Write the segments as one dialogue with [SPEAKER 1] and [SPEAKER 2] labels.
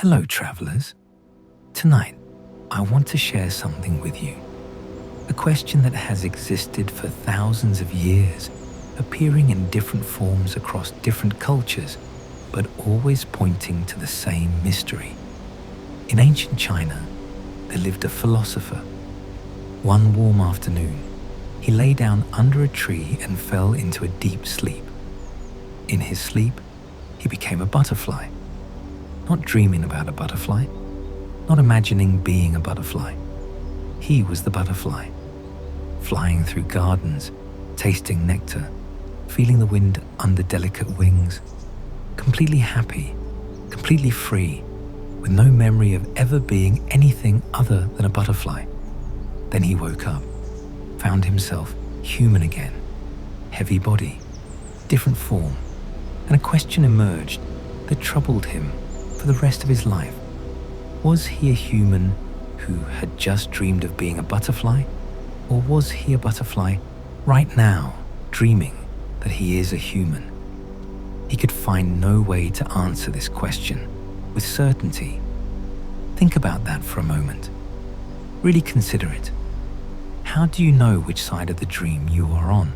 [SPEAKER 1] Hello, travelers. Tonight, I want to share something with you. A question that has existed for thousands of years, appearing in different forms across different cultures, but always pointing to the same mystery. In ancient China, there lived a philosopher. One warm afternoon, he lay down under a tree and fell into a deep sleep. In his sleep, he became a butterfly. Not dreaming about a butterfly, not imagining being a butterfly. He was the butterfly, flying through gardens, tasting nectar, feeling the wind under delicate wings, completely happy, completely free, with no memory of ever being anything other than a butterfly. Then he woke up, found himself human again, heavy body, different form, and a question emerged that troubled him for the rest of his life. Was he a human who had just dreamed of being a butterfly? Or was he a butterfly right now, dreaming that he is a human? He could find no way to answer this question with certainty. Think about that for a moment. Really consider it. How do you know which side of the dream you are on?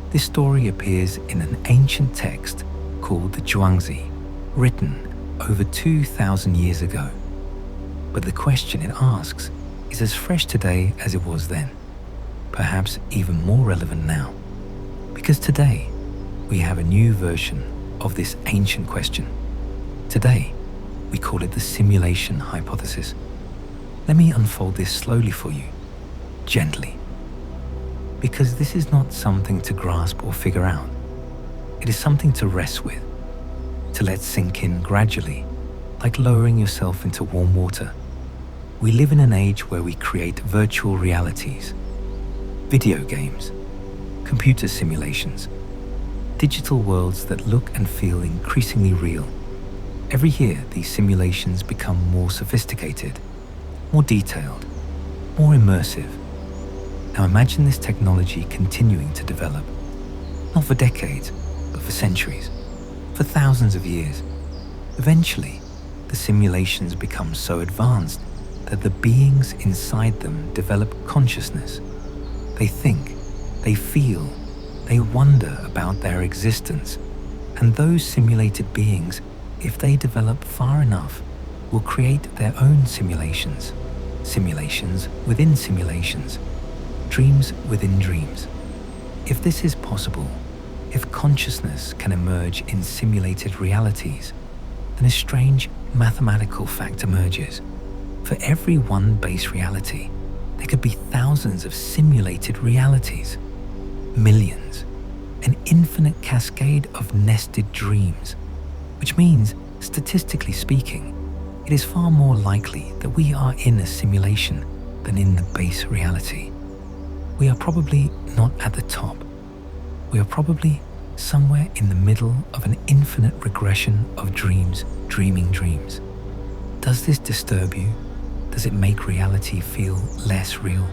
[SPEAKER 1] This story appears in an ancient text called the Zhuangzi, written over 2,000 years ago. But the question it asks is as fresh today as it was then, perhaps even more relevant now, because today we have a new version of this ancient question. Today, we call it the simulation hypothesis. Let me unfold this slowly for you, gently, because this is not something to grasp or figure out. It is something to rest with, to let sink in gradually, like lowering yourself into warm water. We live in an age where we create virtual realities, video games, computer simulations, digital worlds that look and feel increasingly real. Every year, these simulations become more sophisticated, more detailed, more immersive. Now imagine this technology continuing to develop, not for decades, but for centuries, for thousands of years. Eventually, the simulations become so advanced that the beings inside them develop consciousness. They think, they feel, they wonder about their existence. And those simulated beings, if they develop far enough, will create their own simulations, simulations within simulations, dreams within dreams. If this is possible, if consciousness can emerge in simulated realities, then a strange mathematical fact emerges. For every one base reality, there could be thousands of simulated realities, millions, an infinite cascade of nested dreams, which means, statistically speaking, it is far more likely that we are in a simulation than in the base reality. We are probably not at the top. We are probably somewhere in the middle of an infinite regression of dreams, dreaming dreams. Does this disturb you? Does it make reality feel less real?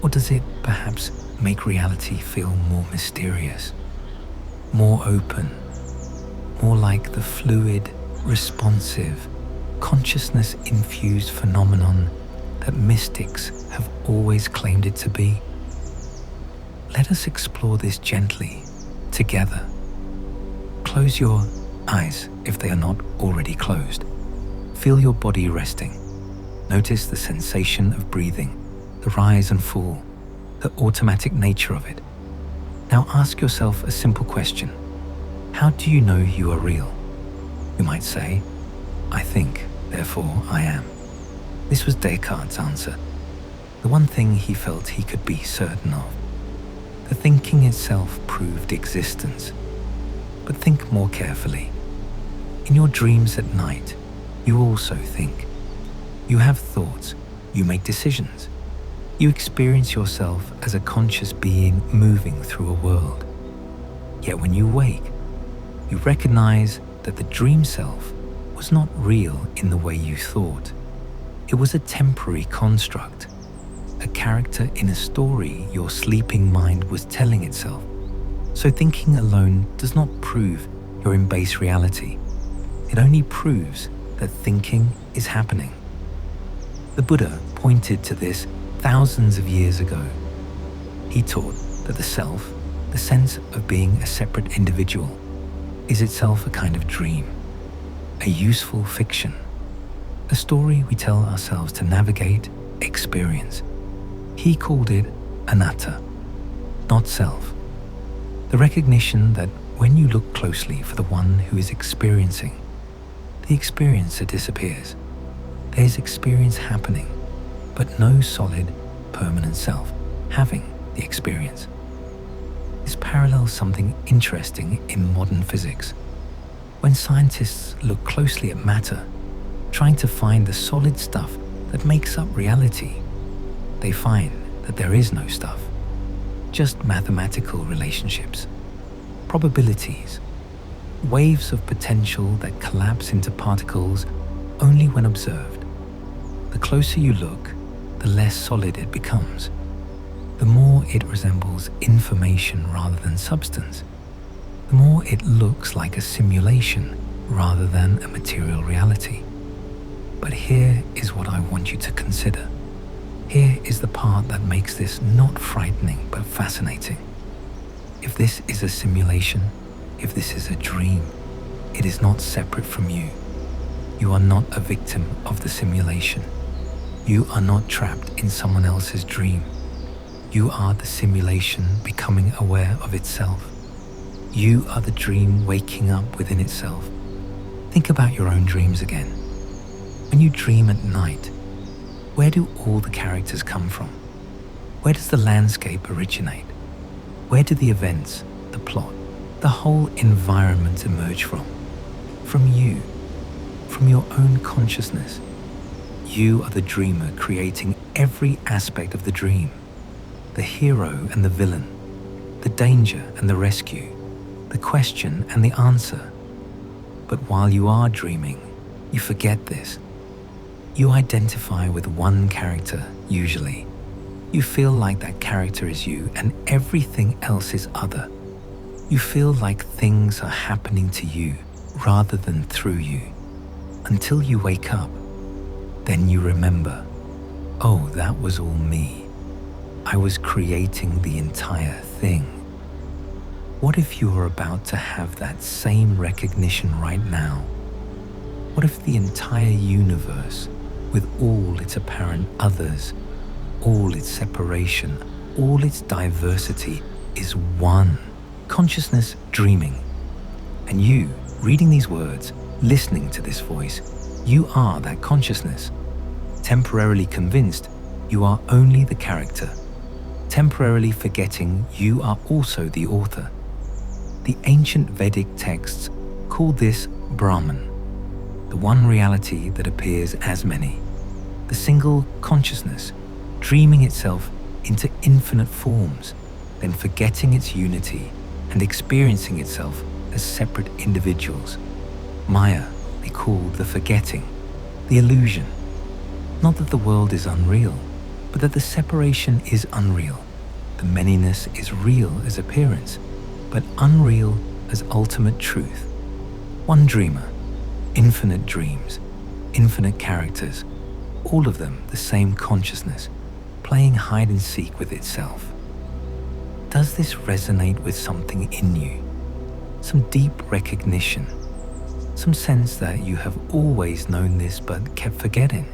[SPEAKER 1] Or does it perhaps make reality feel more mysterious, more open, more like the fluid, responsive, consciousness-infused phenomenon that mystics have always claimed it to be? Let us explore this gently, together. Close your eyes if they are not already closed. Feel your body resting. Notice the sensation of breathing, the rise and fall, the automatic nature of it. Now ask yourself a simple question. How do you know you are real? You might say, I think, therefore I am. This was Descartes' answer, the one thing he felt he could be certain of. The thinking itself proved existence. But think more carefully. In your dreams at night, you also think. You have thoughts, you make decisions. You experience yourself as a conscious being moving through a world. Yet when you wake, you recognize that the dream self was not real in the way you thought. It was a temporary construct, a character in a story your sleeping mind was telling itself. So thinking alone does not prove you're in base reality. It only proves that thinking is happening. The Buddha pointed to this thousands of years ago. He taught that the self, the sense of being a separate individual, is itself a kind of dream, a useful fiction, a story we tell ourselves to navigate experience. He called it anatta, not self. The recognition that when you look closely for the one who is experiencing, the experiencer disappears. There's experience happening, but no solid, permanent self having the experience. This parallels something interesting in modern physics. When scientists look closely at matter, trying to find the solid stuff that makes up reality, they find that there is no stuff, just mathematical relationships, probabilities, waves of potential that collapse into particles only when observed. The closer you look, the less solid it becomes. The more it resembles information rather than substance, the more it looks like a simulation rather than a material reality. But here is what I want you to consider. Here is the part that makes this not frightening but fascinating. If this is a simulation, if this is a dream, it is not separate from you. You are not a victim of the simulation. You are not trapped in someone else's dream. You are the simulation becoming aware of itself. You are the dream waking up within itself. Think about your own dreams again. When you dream at night, where do all the characters come from? Where does the landscape originate? Where do the events, the plot, the whole environment emerge from? From you, from your own consciousness. You are the dreamer creating every aspect of the dream. The hero and the villain, the danger and the rescue, the question and the answer. But while you are dreaming, you forget this. You identify with one character, usually. You feel like that character is you and everything else is other. You feel like things are happening to you rather than through you. Until you wake up, then you remember, oh, that was all me. I was creating the entire thing. What if you are about to have that same recognition right now? What if the entire universe, with all its apparent others, all its separation, all its diversity, is one consciousness dreaming? And you, reading these words, listening to this voice, you are that consciousness, temporarily convinced you are only the character, temporarily forgetting you are also the author. The ancient Vedic texts call this Brahman, the one reality that appears as many, the single consciousness dreaming itself into infinite forms, then forgetting its unity and experiencing itself as separate individuals. Maya they call the forgetting, the illusion. Not that the world is unreal, but that the separation is unreal. The manyness is real as appearance, but unreal as ultimate truth. One dreamer, infinite dreams, infinite characters, all of them the same consciousness, playing hide and seek with itself. Does this resonate with something in you? Some deep recognition? Some sense that you have always known this but kept forgetting?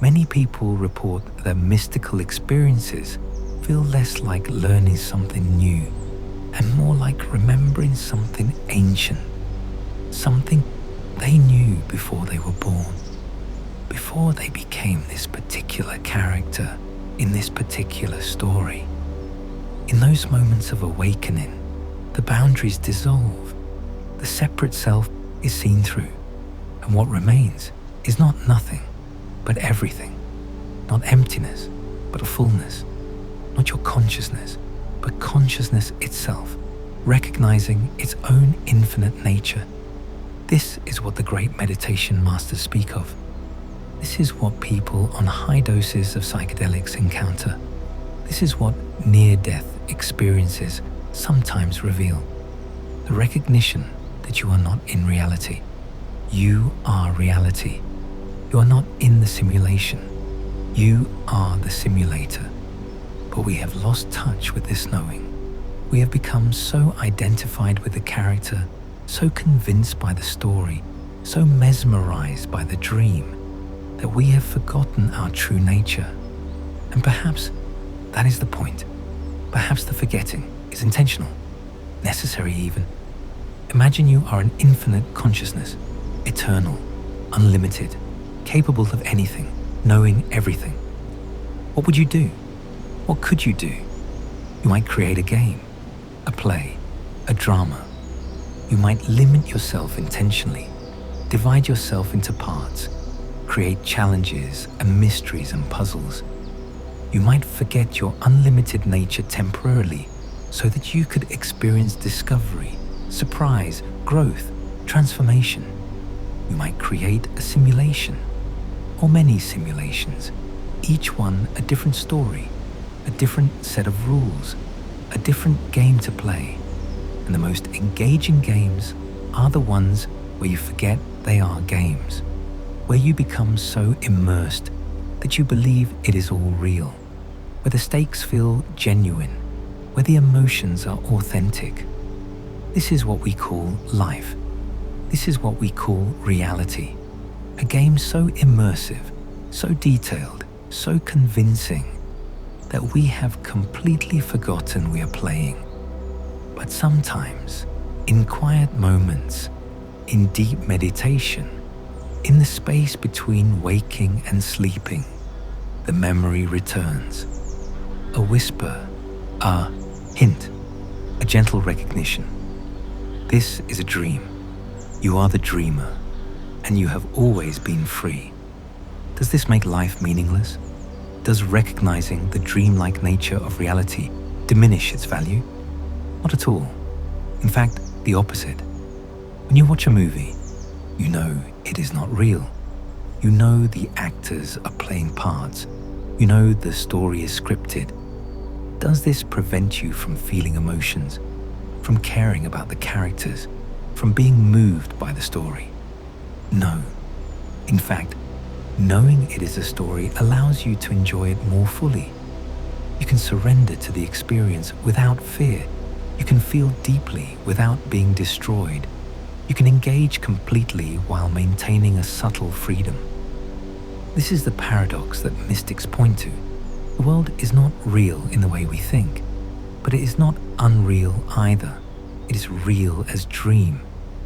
[SPEAKER 1] Many people report that mystical experiences feel less like learning something new and more like remembering something ancient, something they knew before they were born, before they became this particular character in this particular story. In those moments of awakening, the boundaries dissolve, the separate self is seen through, and what remains is not nothing, but everything. Not emptiness, but fullness. Not your consciousness, but consciousness itself, recognizing its own infinite nature. This is what the great meditation masters speak of. This is what people on high doses of psychedelics encounter. This is what near-death experiences sometimes reveal. The recognition that you are not in reality. You are reality. You are not in the simulation. You are the simulator. But we have lost touch with this knowing. We have become so identified with the character, so convinced by the story, so mesmerized by the dream, that we have forgotten our true nature. And perhaps that is the point. Perhaps the forgetting is intentional, necessary even. Imagine you are an infinite consciousness, eternal, unlimited, capable of anything, knowing everything. What would you do? What could you do? You might create a game, a play, a drama. You might limit yourself intentionally, divide yourself into parts, create challenges and mysteries and puzzles. You might forget your unlimited nature temporarily so that you could experience discovery, surprise, growth, transformation. You might create a simulation, or many simulations, each one a different story, a different set of rules, a different game to play. And the most engaging games are the ones where you forget they are games, where you become so immersed that you believe it is all real, where the stakes feel genuine, where the emotions are authentic. This is what we call life. This is what we call reality. A game so immersive, so detailed, so convincing that we have completely forgotten we are playing. But sometimes, in quiet moments, in deep meditation, in the space between waking and sleeping, the memory returns. A whisper, a hint, a gentle recognition. This is a dream. You are the dreamer, and you have always been free. Does this make life meaningless? Does recognizing the dreamlike nature of reality diminish its value? Not at all. In fact, the opposite. When you watch a movie, you know it is not real. You know the actors are playing parts. You know the story is scripted. Does this prevent you from feeling emotions, from caring about the characters, from being moved by the story? No. In fact, knowing it is a story allows you to enjoy it more fully. You can surrender to the experience without fear. You can feel deeply without being destroyed. You can engage completely while maintaining a subtle freedom. This is the paradox that mystics point to. The world is not real in the way we think, but it is not unreal either. It is real as dream,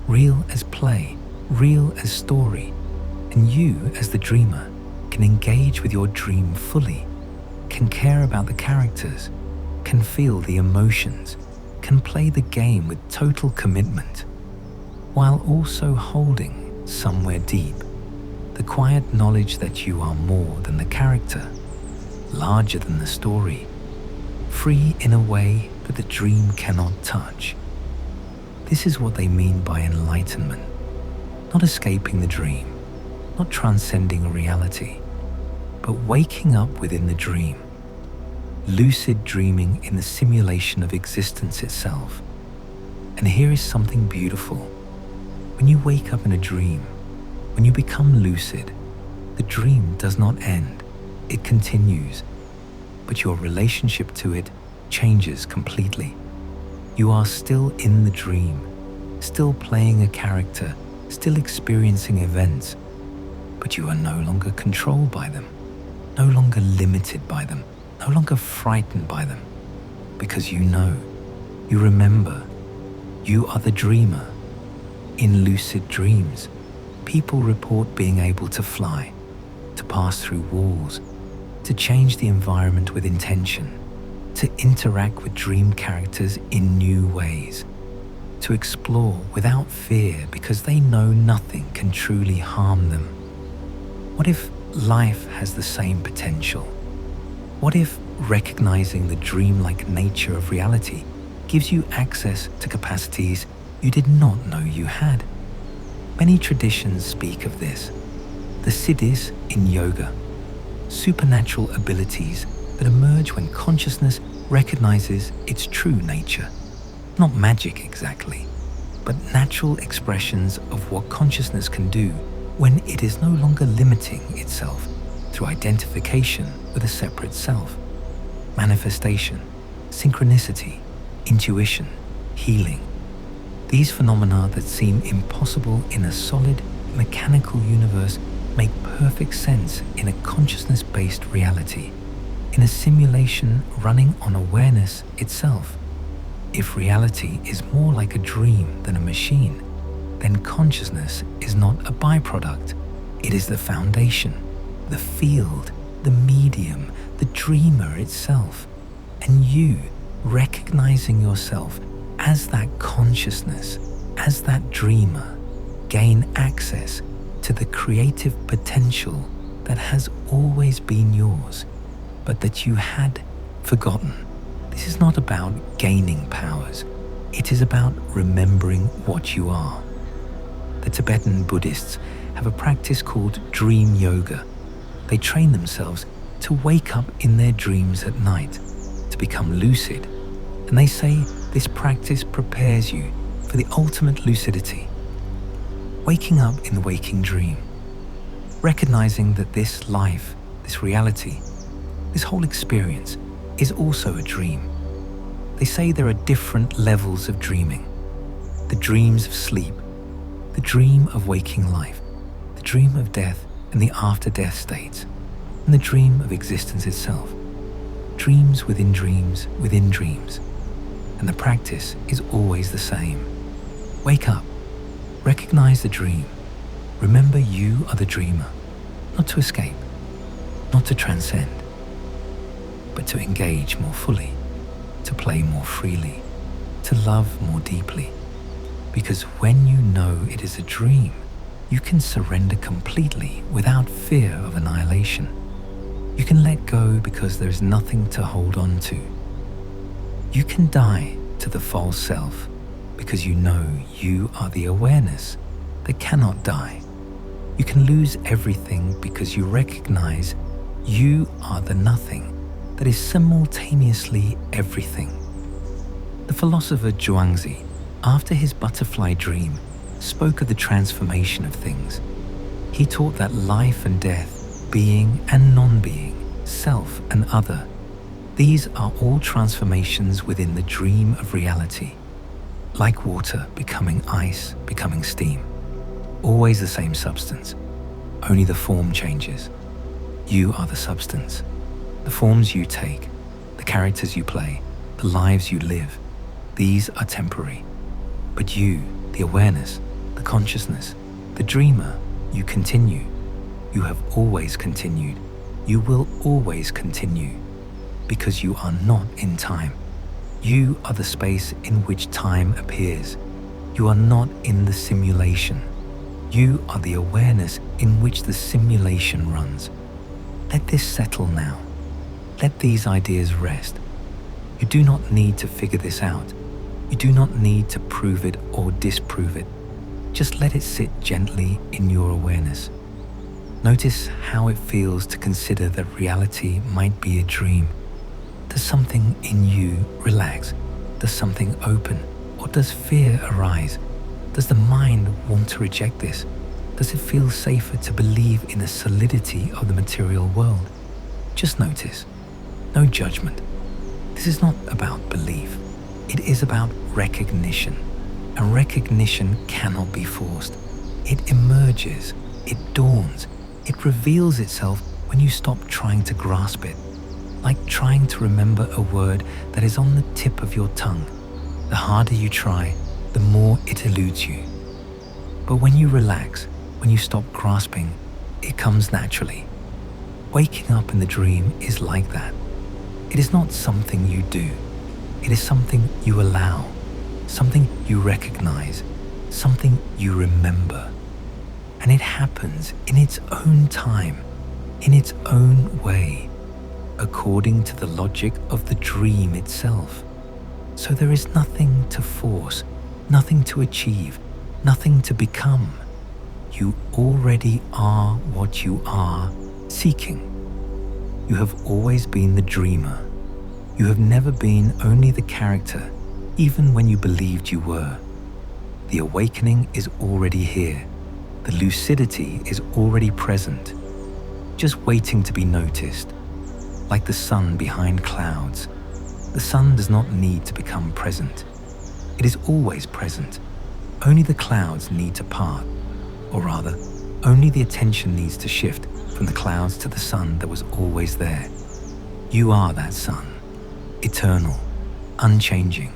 [SPEAKER 1] real as play, real as story. And you, as the dreamer, can engage with your dream fully, can care about the characters, can feel the emotions, can play the game with total commitment, while also holding, somewhere deep, the quiet knowledge that you are more than the character, larger than the story, free in a way that the dream cannot touch. This is what they mean by enlightenment, not escaping the dream, not transcending reality, but waking up within the dream, lucid dreaming in the simulation of existence itself. And here is something beautiful. When you wake up in a dream, when you become lucid, the dream does not end, it continues, but your relationship to it changes completely. You are still in the dream, still playing a character, still experiencing events, but you are no longer controlled by them, no longer limited by them, no longer frightened by them, because you know, you remember, you are the dreamer. In lucid dreams, people report being able to fly, to pass through walls, to change the environment with intention, to interact with dream characters in new ways, to explore without fear because they know nothing can truly harm them. What if life has the same potential? What if recognizing the dreamlike nature of reality gives you access to capacities you did not know you had? Many traditions speak of this. The siddhis in yoga, supernatural abilities that emerge when consciousness recognizes its true nature. Not magic exactly, but natural expressions of what consciousness can do when it is no longer limiting itself through identification with a separate self. Manifestation, synchronicity, intuition, healing. These phenomena that seem impossible in a solid, mechanical universe make perfect sense in a consciousness-based reality, in a simulation running on awareness itself. If reality is more like a dream than a machine, then consciousness is not a byproduct. It is the foundation, the field, the medium, the dreamer itself. And you, recognizing yourself as that consciousness, as that dreamer, gain access to the creative potential that has always been yours, but that you had forgotten. This is not about gaining powers. It is about remembering what you are. The Tibetan Buddhists have a practice called dream yoga. They train themselves to wake up in their dreams at night, to become lucid. And they say this practice prepares you for the ultimate lucidity. Waking up in the waking dream, recognizing that this life, this reality, this whole experience is also a dream. They say there are different levels of dreaming. The dreams of sleep, the dream of waking life, the dream of death and the after-death states, and the dream of existence itself. Dreams within dreams within dreams. And the practice is always the same. Wake up, recognize the dream. Remember you are the dreamer, not to escape, not to transcend, but to engage more fully, to play more freely, to love more deeply. Because when you know it is a dream, you can surrender completely without fear of annihilation. You can let go because there is nothing to hold on to. You can die to the false self because you know you are the awareness that cannot die. You can lose everything because you recognize you are the nothing that is simultaneously everything. The philosopher Zhuangzi, after his butterfly dream, spoke of the transformation of things. He taught that life and death, being and non-being, self and other, these are all transformations within the dream of reality. Like water becoming ice, becoming steam. Always the same substance, only the form changes. You are the substance. The forms you take, the characters you play, the lives you live, these are temporary. But you, the awareness, the consciousness, the dreamer, you continue. You have always continued. You will always continue. Because you are not in time. You are the space in which time appears. You are not in the simulation. You are the awareness in which the simulation runs. Let this settle now. Let these ideas rest. You do not need to figure this out. You do not need to prove it or disprove it. Just let it sit gently in your awareness. Notice how it feels to consider that reality might be a dream. Does something in you relax? Does something open? Or does fear arise? Does the mind want to reject this? Does it feel safer to believe in the solidity of the material world? Just notice. No judgment. This is not about belief. It is about recognition. And recognition cannot be forced. It emerges. It dawns. It reveals itself when you stop trying to grasp it. Like trying to remember a word that is on the tip of your tongue. The harder you try, the more it eludes you. But when you relax, when you stop grasping, it comes naturally. Waking up in the dream is like that. It is not something you do. It is something you allow, something you recognize, something you remember. And it happens in its own time, in its own way, according to the logic of the dream itself. So there is nothing to force, nothing to achieve, nothing to become. You already are what you are seeking. You have always been the dreamer. You have never been only the character, even when you believed you were. The awakening is already here. The lucidity is already present, just waiting to be noticed. Like the sun behind clouds, the sun does not need to become present. It is always present. Only the clouds need to part, or rather, only the attention needs to shift from the clouds to the sun that was always there. You are that sun, eternal, unchanging,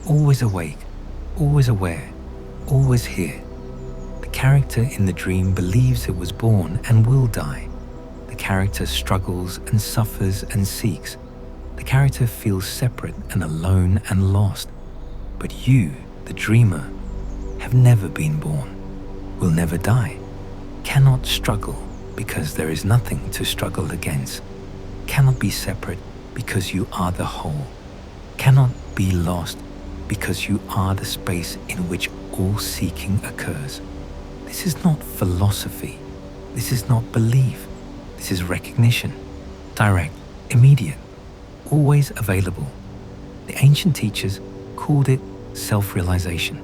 [SPEAKER 1] always awake, always aware, always here. The character in the dream believes it was born and will die. The character struggles and suffers and seeks. The character feels separate and alone and lost. But you, the dreamer, have never been born, will never die, cannot struggle because there is nothing to struggle against, cannot be separate because you are the whole, cannot be lost because you are the space in which all seeking occurs. This is not philosophy. This is not belief. This is recognition, direct, immediate, always available. The ancient teachers called it self-realization,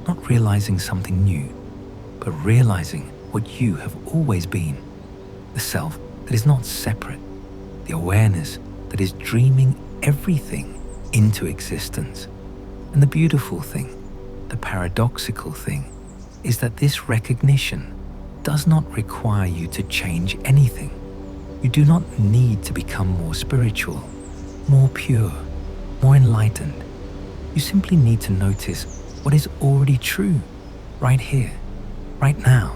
[SPEAKER 1] not realizing something new, but realizing what you have always been, the self that is not separate, the awareness that is dreaming everything into existence. And the beautiful thing, the paradoxical thing, is that this recognition does not require you to change anything. You do not need to become more spiritual, more pure, more enlightened. You simply need to notice what is already true, right here, right now,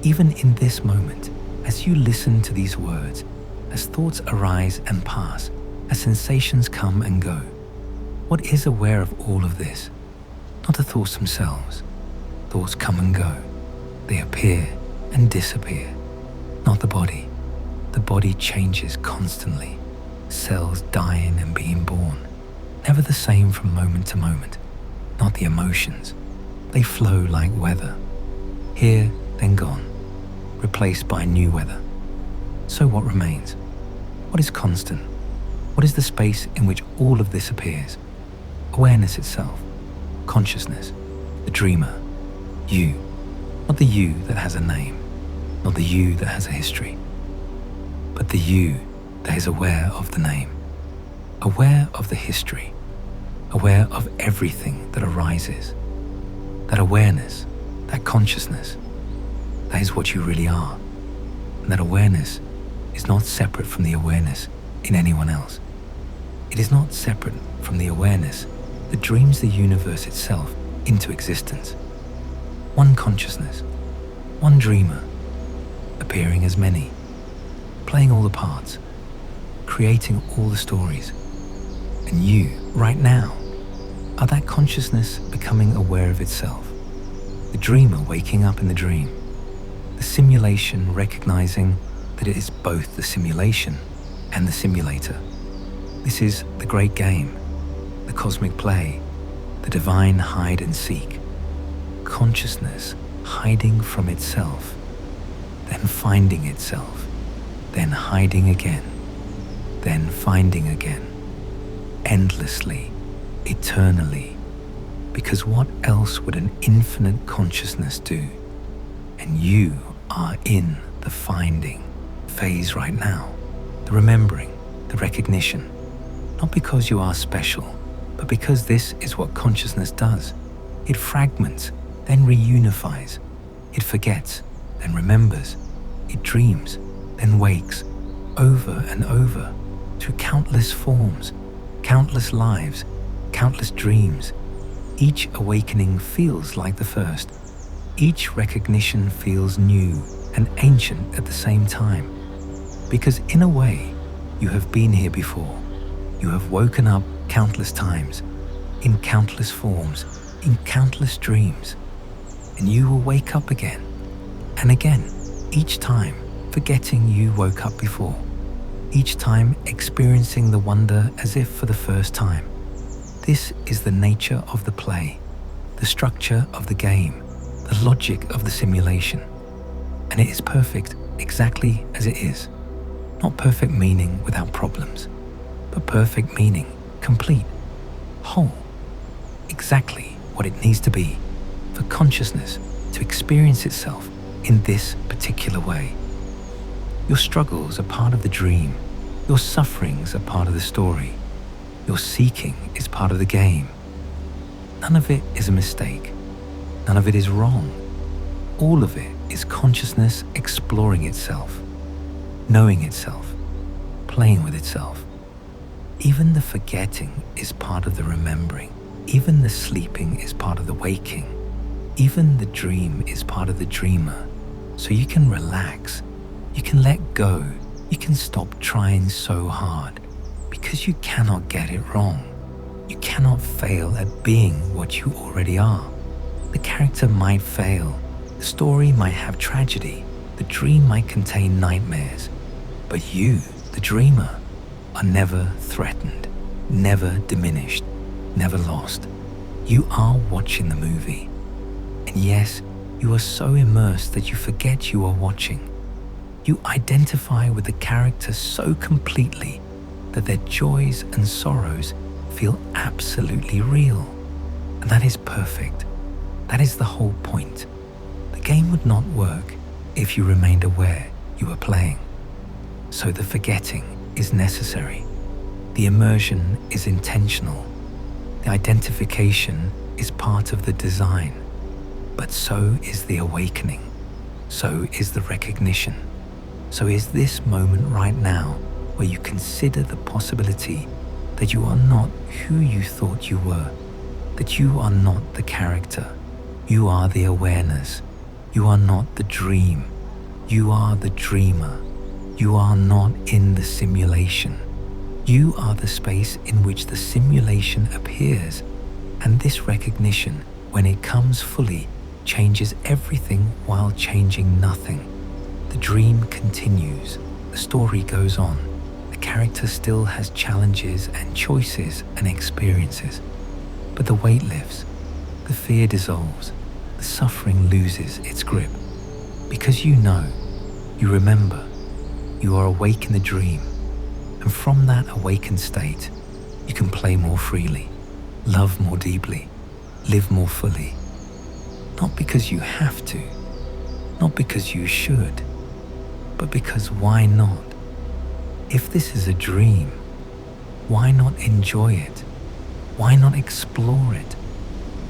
[SPEAKER 1] even in this moment, as you listen to these words, as thoughts arise and pass, as sensations come and go. What is aware of all of this? Not the thoughts themselves. Thoughts come and go. They appear and disappear. Not the body. The body changes constantly. Cells dying and being born. Never the same from moment to moment. Not the emotions. They flow like weather. Here, then gone. Replaced by new weather. So what remains? What is constant? What is the space in which all of this appears? Awareness itself. Consciousness. The dreamer. You. Not the you that has a name. Not the you that has a history. But the you that is aware of the name. Aware of the history. Aware of everything that arises. That awareness, that consciousness, that is what you really are. And that awareness is not separate from the awareness in anyone else. It is not separate from the awareness that dreams the universe itself into existence. One consciousness, one dreamer, appearing as many, playing all the parts, creating all the stories. And you, right now, are that consciousness becoming aware of itself. The dreamer waking up in the dream. The simulation recognizing that it is both the simulation and the simulator. This is the great game, the cosmic play, the divine hide and seek. Consciousness hiding from itself, then finding itself, then hiding again, then finding again, endlessly, eternally, because what else would an infinite consciousness do? And you are in the finding phase right now, the remembering, the recognition, not because you are special, but because this is what consciousness does. It fragments, then reunifies. It forgets, then remembers. It dreams, then wakes, over and over, through countless forms, countless lives, countless dreams. Each awakening feels like the first. Each recognition feels new and ancient at the same time. Because in a way, you have been here before. You have woken up countless times, in countless forms, in countless dreams. And you will wake up again and again, each time forgetting you woke up before. Each time experiencing the wonder as if for the first time. This is the nature of the play, the structure of the game, the logic of the simulation. And it is perfect exactly as it is. Not perfect meaning without problems, but perfect meaning, complete, whole, exactly what it needs to be for consciousness to experience itself in this particular way. Your struggles are part of the dream. Your sufferings are part of the story. Your seeking is part of the game. None of it is a mistake. None of it is wrong. All of it is consciousness exploring itself, knowing itself, playing with itself. Even the forgetting is part of the remembering. Even the sleeping is part of the waking. Even the dream is part of the dreamer. So you can relax. You can let go. You can stop trying so hard because you cannot get it wrong. You cannot fail at being what you already are. The character might fail. The story might have tragedy. The dream might contain nightmares. But you, the dreamer, are never threatened, never diminished, never lost. You are watching the movie. And yes, you are so immersed that you forget you are watching. You identify with the character so completely that their joys and sorrows feel absolutely real. And that is perfect. That is the whole point. The game would not work if you remained aware you were playing. So the forgetting is necessary. The immersion is intentional. The identification is part of the design. But so is the awakening. So is the recognition. So is this moment right now where you consider the possibility that you are not who you thought you were, that you are not the character. You are the awareness. You are not the dream. You are the dreamer. You are not in the simulation. You are the space in which the simulation appears, and this recognition, when it comes fully, changes everything while changing nothing. The dream continues. The story goes on. The character still has challenges and choices and experiences. But the weight lifts. The fear dissolves. The suffering loses its grip. Because you know, you remember, you are awake in the dream. And from that awakened state, you can play more freely, love more deeply, live more fully. Not because you have to, not because you should, but because why not? If this is a dream, why not enjoy it? Why not explore it?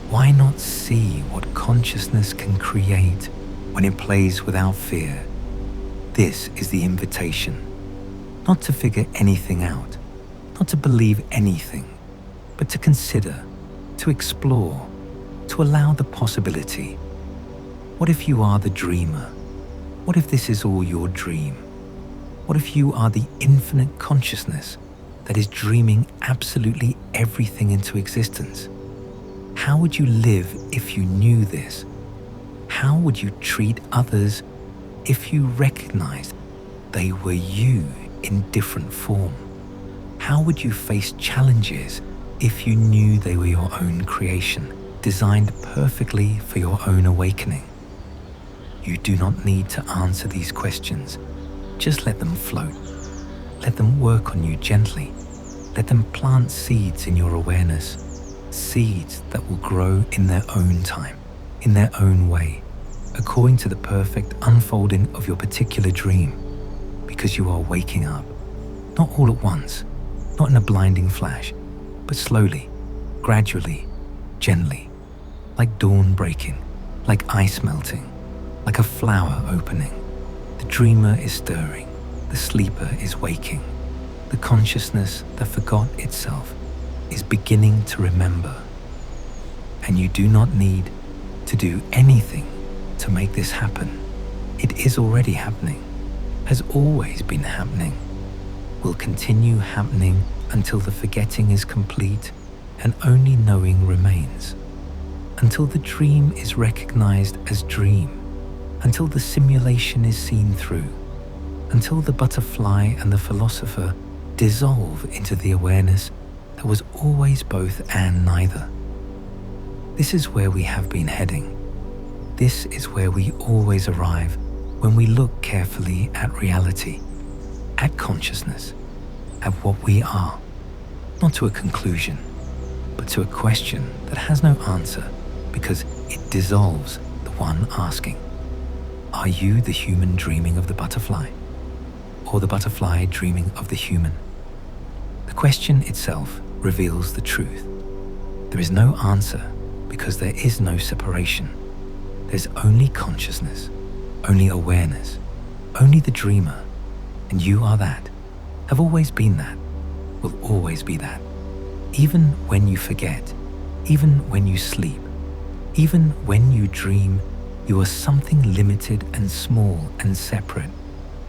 [SPEAKER 1] Why not see what consciousness can create when it plays without fear? This is the invitation. Not to figure anything out, not to believe anything, but to consider, to explore, to allow the possibility. What if you are the dreamer? What if this is all your dream? What if you are the infinite consciousness that is dreaming absolutely everything into existence? How would you live if you knew this? How would you treat others if you recognized they were you in different form? How would you face challenges if you knew they were your own creation, designed perfectly for your own awakening? You do not need to answer these questions. Just let them float. Let them work on you gently. Let them plant seeds in your awareness, seeds that will grow in their own time, in their own way, according to the perfect unfolding of your particular dream, because you are waking up, not all at once, not in a blinding flash, but slowly, gradually, gently, like dawn breaking, like ice melting, like a flower opening. The dreamer is stirring, the sleeper is waking. The consciousness that forgot itself is beginning to remember. And you do not need to do anything to make this happen. It is already happening, has always been happening, will continue happening until the forgetting is complete and only knowing remains, until the dream is recognized as dream, until the simulation is seen through, until the butterfly and the philosopher dissolve into the awareness that was always both and neither. This is where we have been heading. This is where we always arrive when we look carefully at reality, at consciousness, at what we are, not to a conclusion, but to a question that has no answer, because it dissolves the one asking, are you the human dreaming of the butterfly, or the butterfly dreaming of the human? The question itself reveals the truth. There is no answer because there is no separation. There's only consciousness, only awareness, only the dreamer, and you are that, have always been that, will always be that. Even when you forget, even when you sleep, even when you dream, you are something limited and small and separate.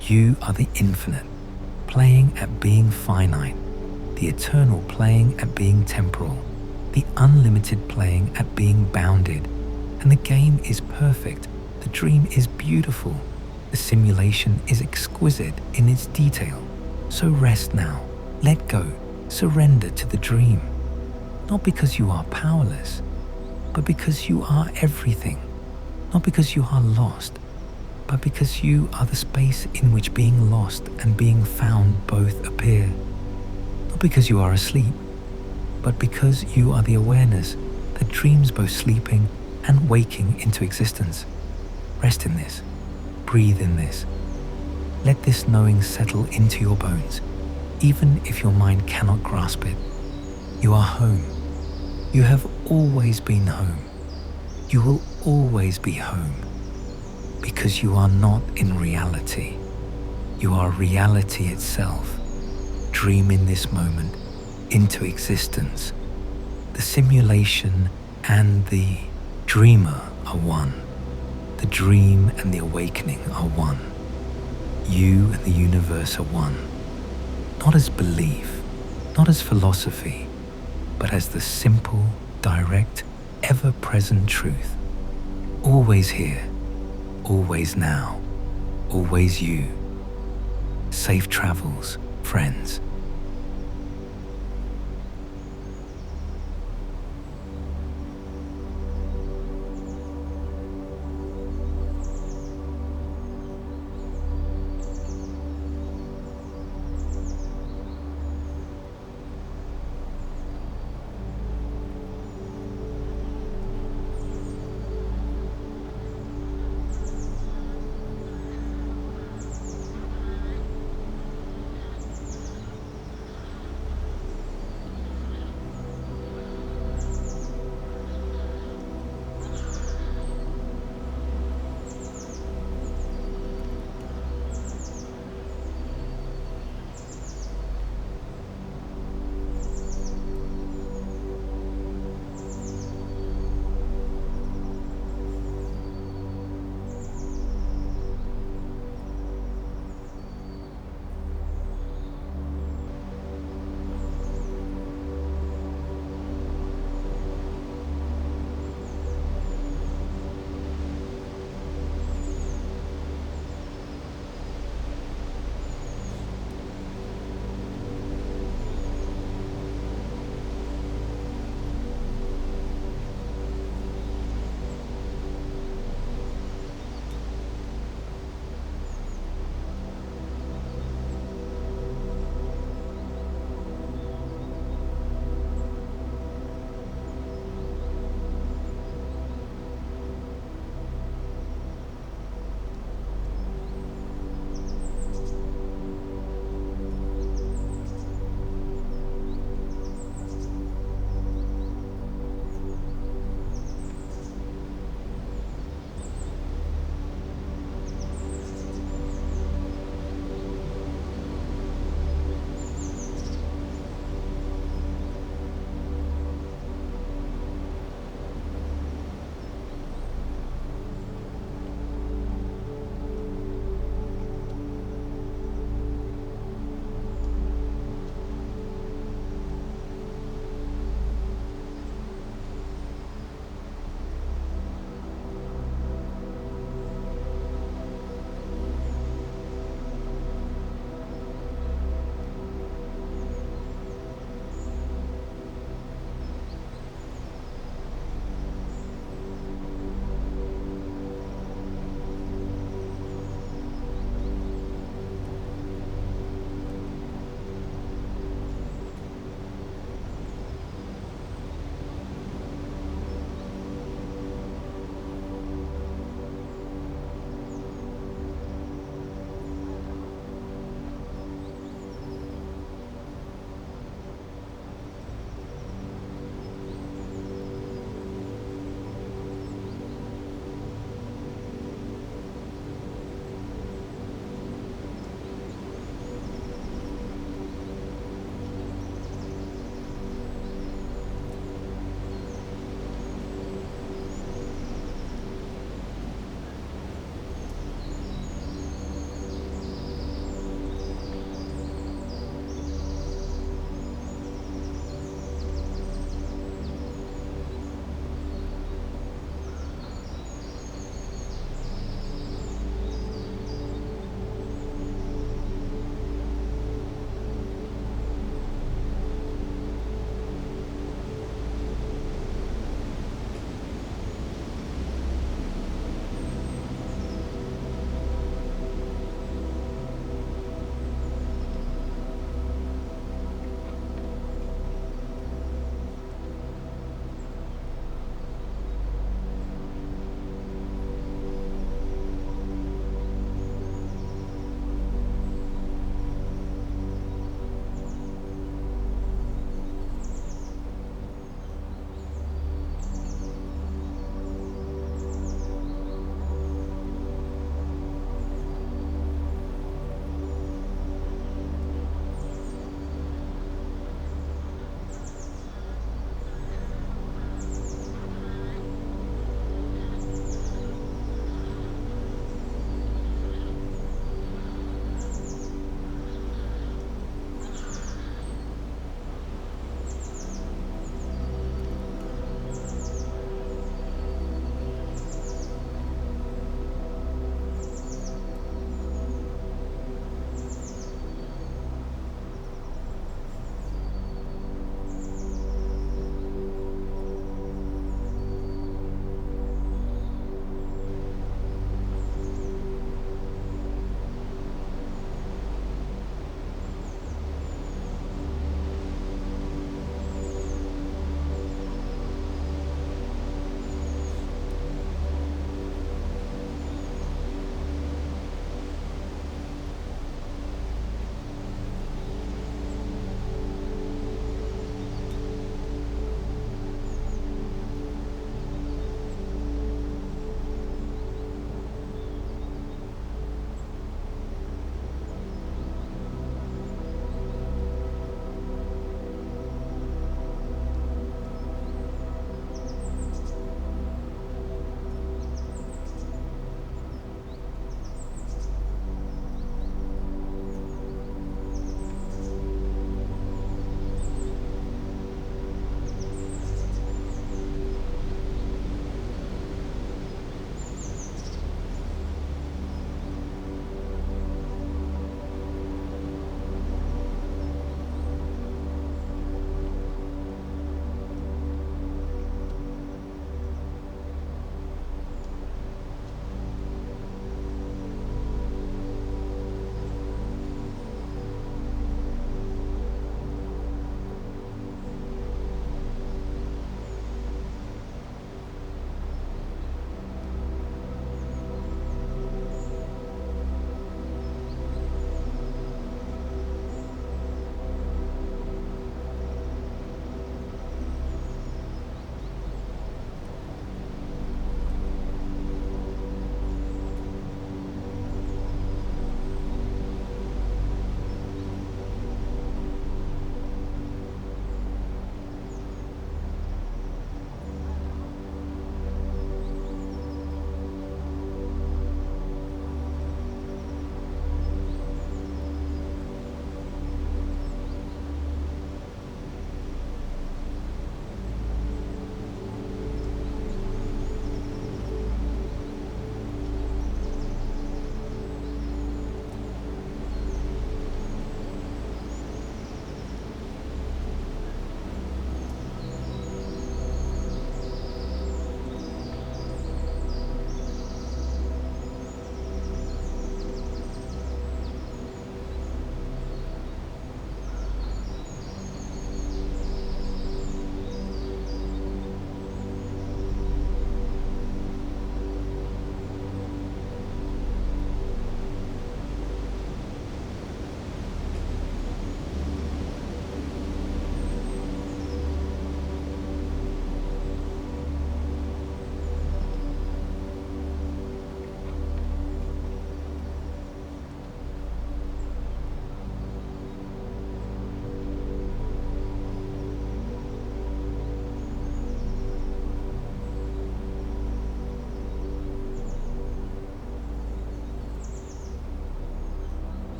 [SPEAKER 1] You are the infinite, playing at being finite, the eternal playing at being temporal, the unlimited playing at being bounded. And the game is perfect, the dream is beautiful, the simulation is exquisite in its detail. So rest now, let go, surrender to the dream. Not because you are powerless, but because you are everything. Not because you are lost, but because you are the space in which being lost and being found both appear. Not because you are asleep, but because you are the awareness that dreams both sleeping and waking into existence. Rest in this, breathe in this. Let this knowing settle into your bones, even if your mind cannot grasp it. You are home. You have always been home. You will always be home, because you are not in reality. You are reality itself. Dream in this moment into existence. The simulation and the dreamer are one. The dream and the awakening are one. You and the universe are one. Not as belief, not as philosophy, but as the simple, direct, ever-present truth. Always here, always now, always you. Safe travels, friends.